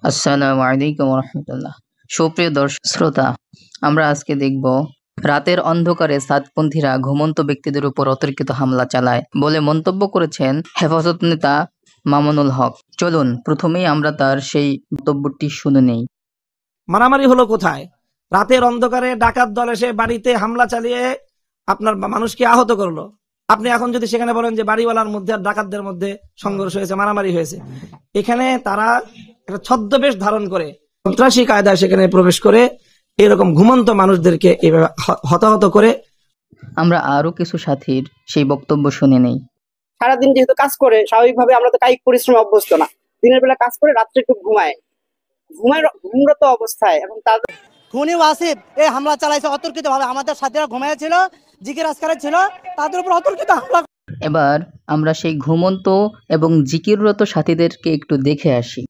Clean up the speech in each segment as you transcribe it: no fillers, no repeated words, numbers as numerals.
আসসালামু আলাইকুম রহমতুল্লাহ। সুপ্রিয় দর্শক শ্রোতা, আমরা আজকে দেখব রাতের অন্ধকারে সাদপন্থীরা ঘুমন্ত ব্যক্তিদের উপর অতর্কিত হামলা চালায় বলে মন্তব্য করেছেন হেফাজত নেতা মামুনুল হক। চলুন প্রথমেই আমরা তার সেই বক্তব্যটি শুনে নেই। মারামারি হলো কোথায়? রাতের অন্ধকারে ডাকাত দল এসে বাড়িতে হামলা চালিয়ে আপনার মানুষকে আহত করলো। আপনি এখন যদি সেখানে বলেন যে বাড়িওয়ালার মধ্যে আর ডাকাতদের মধ্যে সংঘর্ষ হয়েছে, মারামারি হয়েছে, এখানে তারা একটা ছদ্মবেশ ধারণ করে সন্ত্রাসী কায়দায় সেখানে প্রবেশ করে এরকম ঘুমন্ত মানুষদেরকে এভাবে হতাহত করে। আমরা আরো কিছু সাথীর সেই বক্তব্য শুনে নেই। সারাদিন যেহেতু কাজ করে, স্বাভাবিকভাবে আমরা তো কায়িক পরিশ্রমে অভ্যস্ত না। দিনের বেলা কাজ করে, রাত্রে একটু ঘুমরত অবস্থায় এবং তাদের খুনি ওয়াসিফ এই হামলা চালাইছে অতর্কিতভাবে। আমাদের সাথীরা ঘুমাইছিল, জিকির আজকারে ছিল, তাদের উপর অতর্কিত হামলা। এবার আমরা সেই ঘুমন্ত এবং জিকিররত সাথীদেরকে একটু দেখে আসি।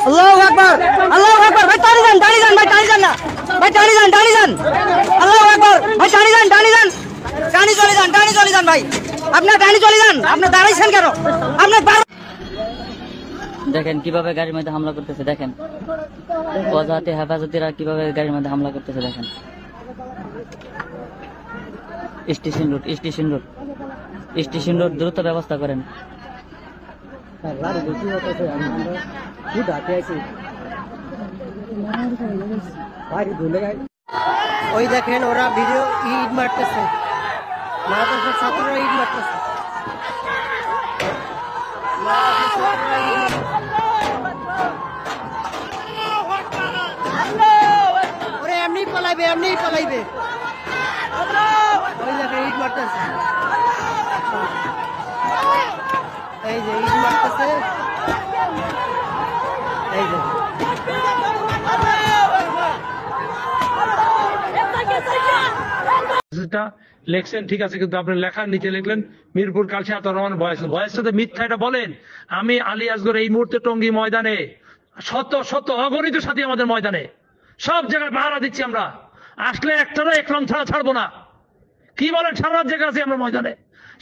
আল্লাহু আকবার, আল্লাহু আকবার। ভাই টানি যান, টানি যান, ভাই টানি যান না, ভাই টানি যান, টানি যান। আল্লাহু আকবার, ভাই টানি যান, টানি যান, টানি চলে যান, টানি চলে যান। ভাই আপনার টানি চলে যান, আপনি দাঁড়াইছেন কেন? আপনি দেখেন কিভাবে গাড়ির মধ্যে হামলা করতেছে, দেখেন ওজাতে হেফাজতিরা কিভাবে গাড়ির মধ্যে হামলা করতেছে। দেখেন station road, station road, station road, দ্রুত ব্যবস্থা করেন। ওই দেখেন ওরা ভিডিও ইট মারতেছে, মাদ্রাসার ছাত্ররা ইট মারতেছে। ওরে এমনি পালাইবে, এমনি পালাইবে। ওই দেখেন ইট মারতেছে, এই যে ইট মারতেছে, এই যে লেখছেন ঠিক আছে, কিন্তু আপনি লেখার নিচে লিখলেন মিরপুর কালসি আতাউর রহমান ভয়েসটাতে মিথ্যা এটা বলেন। আমি আলী আসগর এই মুহূর্তে টঙ্গী ময়দানে শত শত অগণিত সাথী আমাদের ময়দানে সব জায়গায় পাহারা দিচ্ছি আমরা। আসলে একটারও একরম ছাড়া ছাড়বো না। কি বলেন? সারা রাত জেগে আছি আমরা ময়দানে,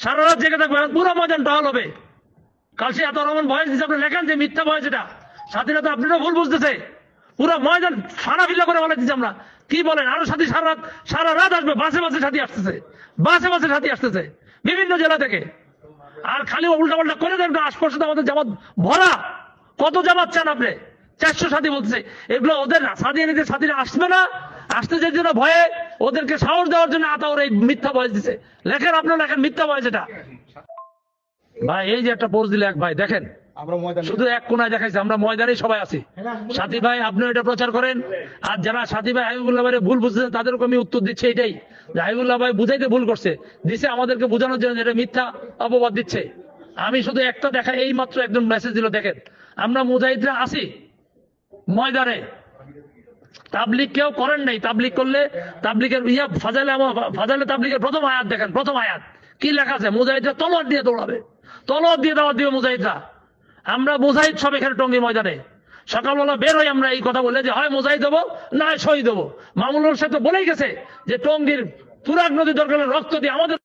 সারা রাত জেগে থাকবো, পুরো ময়দান টহল হবে। কালসি আতাউর রহমান ভয়েস দিচ্ছে, আপনি লেখেন যে মিথ্যা ভয়েস, এটা স্বাধীনতা আপনারা ভুল বুঝতেছে। পুরো ময়দান ফানা ফিল্লা করে বলে দিচ্ছি আমরা। কি বলেন? আরো সাথী সারা রাত আসবে, বাসে বাসে সাথী আসতেছে, বাসে বাসে সাথী আসতেছে বিভিন্ন জেলা থেকে। আর খালি উল্টা পাল্টা করে দেন, আশপাশে তো আমাদের জামাত ভরা। কত জামাত চান আপনি? 400 সাথী বলছে। এগুলো ওদের সাথী নিতে, সাথীরা আসবে না, আসতে যে জন্য ভয়ে ওদেরকে সাহস দেওয়ার জন্য আতাউর এই মিথ্যা বয়স দিছে। লেখেন, আপনারা লেখেন মিথ্যা বয়স এটা। ভাই এই যে একটা পোস্ট দিলে এক ভাই, দেখেন শুধু এক কোনায় দেখাইছে, আমরা ময়দানে সবাই আছি। সাথী ভাই আপনি এটা প্রচার করেন। আর যারা সাথী ভাই হাবিবুল্লাহ ভাই ভুল বুঝছেন তাদেরকে আমি উত্তর দিচ্ছি এটাই, যে হাবিবুল্লাহ ভাই বুঝাইতে ভুল করছে, দিছে আমাদেরকে বোঝানোর জন্য এটা মিথ্যা অপবাদ দিচ্ছে। আমি শুধু একটা দেখা, এই মাত্র একজন মেসেজ দিল, দেখেন আমরা মুজাহিদরা আছি ময়দানে। তাবলিগ কেউ করেন নাই, তাবলিগ করলে তাবলিগের ফাজাইলে তাবলিগের প্রথম আয়াত দেখেন, প্রথম আয়াত কি লেখা আছে? মুজাহিদরা তলোয়ার দিয়ে দৌড়াবে, তলোয়ার দিয়ে দাওয়াত দিবে মুজাহিদরা। আমরা মুজাহিদ সব এখানে টঙ্গী ময়দানে সকালবেলা বের হই আমরা এই কথা বলে যে হয় মুজাহিদ হবো না হয় শহীদ হবো। মামুনুল সাহেব তো বলেই গেছে যে টঙ্গীর তুরাগ নদী দরকার রক্ত দিয়ে আমাদের।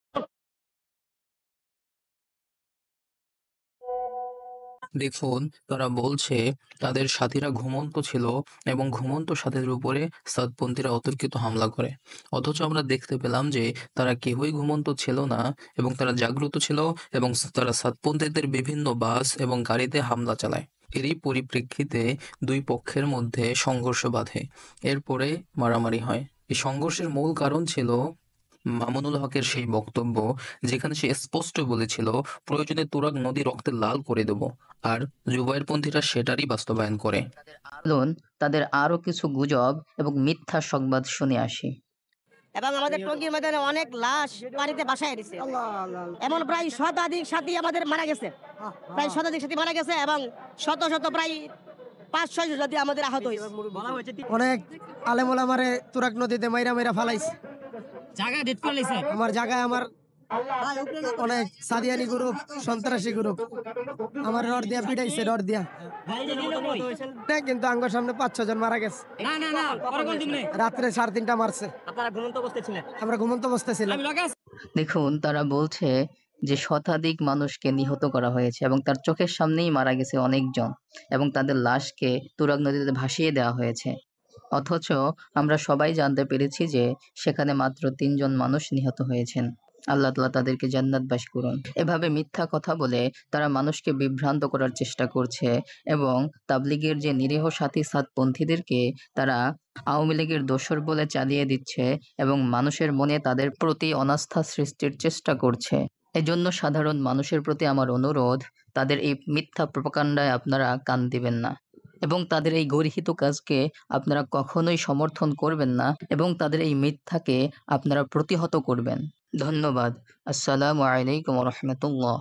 দেখুন, তারা বলছে তাদের সাথীরা ঘুমন্ত ছিল এবং ঘুমন্ত সাথীদের উপরে সাদপন্থীরা অতর্কিত হামলা করে। অথচ আমরা দেখতে পেলাম যে তারা কেউই ঘুমন্ত ছিল না এবং তারা জাগ্রত ছিল এবং তারা সাদপন্থীদের বিভিন্ন বাস এবং গাড়িতে হামলা চালায়। এরই পরিপ্রেক্ষিতে দুই পক্ষের মধ্যে সংঘর্ষ বাধে, এরপরে মারামারি হয়। এই সংঘর্ষের মূল কারণ ছিল মামুনুল হকের সেই বক্তব্য, যেখানে সে স্পষ্ট বলেছিল প্রয়োজনে তুরাগ নদী রক্তে লাল করে দেব, আর জুবায়েরপন্থীরা সেটারই বাস্তবায়ন করে। তাদের আরো কিছু গুজব এবং মিথ্যা সংবাদ শুনে আসি। এবং আমাদের টঙ্গীর ময়দানে অনেক লাশ পানিতে ভাসায় দিছে। এমন প্রায় শতাধিক সাথী আমাদের মারা গেছে, প্রায় শতাধিক সাথী মারা গেছে এবং শত শত প্রায় 5-6 সাথী আমাদের আহত হয়েছে। অনেক আলেম ওলামারে তুরাগ নদীতে মাইরা মাইরা ফালাইছে। জায়গা ডেট করে লাইছে আমার জায়গায় আমার অনেক সাদিয়ানি গ্রুপ সন্ত্রাসী গ্রুপ আমার রড দিয়া পিটাইছে রড দিয়া কিন্তু আঙ্গর সামনে 5-6 জন মারা গেছে না না না পরে কোন দিন রাত্রে 3:30টা মারছে আপনারা ঘুমন্ত অবস্থায় ছিলেন আমরা ঘুমন্ত অবস্থায় ছিলাম আমি লগে আছি। দেখুন তারা বলছে যে শতাধিক মানুষকে নিহত করা হয়েছে এবং তার চোখের সামনেই মারা গেছে অনেকজন এবং তাদের লাশকে তুরাগ নদীতে ভাসিয়ে দেওয়া হয়েছে। অথচ আমরা সবাই জানতে পেরেছি যে সেখানে মাত্র 3 জন মানুষ নিহত হয়েছেন। আল্লাহ তাআলা তাদেরকে জান্নাতবাসী করুন। এভাবে মিথ্যা কথা বলে তারা মানুষকে বিভ্রান্ত করার চেষ্টা করছে এবং তাবলিগের যে নিরীহ সাথী সাতপন্থীদেরকে তারা আওয়ামী লীগের দোসর বলে চালিয়ে দিচ্ছে এবং মানুষের মনে তাদের প্রতি অনাস্থা সৃষ্টির চেষ্টা করছে। এজন্য সাধারণ মানুষের প্রতি আমার অনুরোধ, তাদের এই মিথ্যা প্রোপাগান্ডায় আপনারা কান দিবেন না এবং তাদের এই গর্হিত কাজকে আপনারা কখনোই সমর্থন করবেন না এবং তাদের এই মিথ্যাকে আপনারা প্রতিহত করবেন। ধন্যবাদ। আসসালামু আলাইকুম ওয়া রাহমাতুল্লাহ।